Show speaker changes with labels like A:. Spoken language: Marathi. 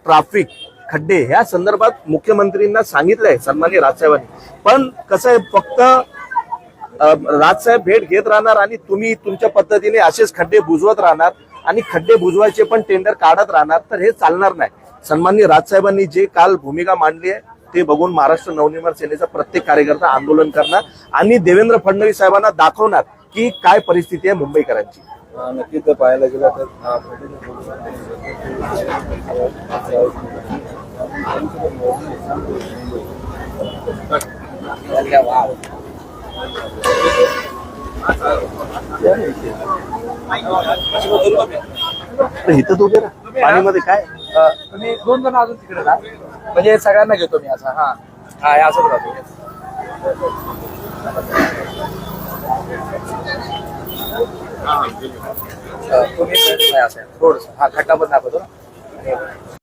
A: ट्रॅफिक खड्डे ह्या संदर्भात मुख्यमंत्रींना सांगितलंय सन्माननीय राजसाहेबांनी, पण कसं आहे फक्त राजसाहेब भेट घेत राहणार आणि तुम्ही तुमच्या पद्धतीने असेच खड्डे बुजवत राहणार आणि खड्डे बुजवायचे पण टेंडर काढत राहणार, तर हे चालणार नाही. सन्माननीय राजसाहेबांनी जे काल भूमिका मांडली आहे ते बघून महाराष्ट्र नवनिर्माण सेनेचा प्रत्येक कार्यकर्ता आंदोलन करणार आणि देवेंद्र फडणवीस साहेबांना दाखवणार की काय परिस्थिती आहे मुंबईकरांची.
B: नक्कीच पाहायला गेलं तर
A: इथं उभे राहा पाणीमध्ये काय
B: तुम्ही 2 जण अजून तिकडे ना, म्हणजे सगळ्यांना घेतो मी असं. हा हा असंच राहतो. तुम्ही असं थोडस हा खड्डा पण दाखवतो ना.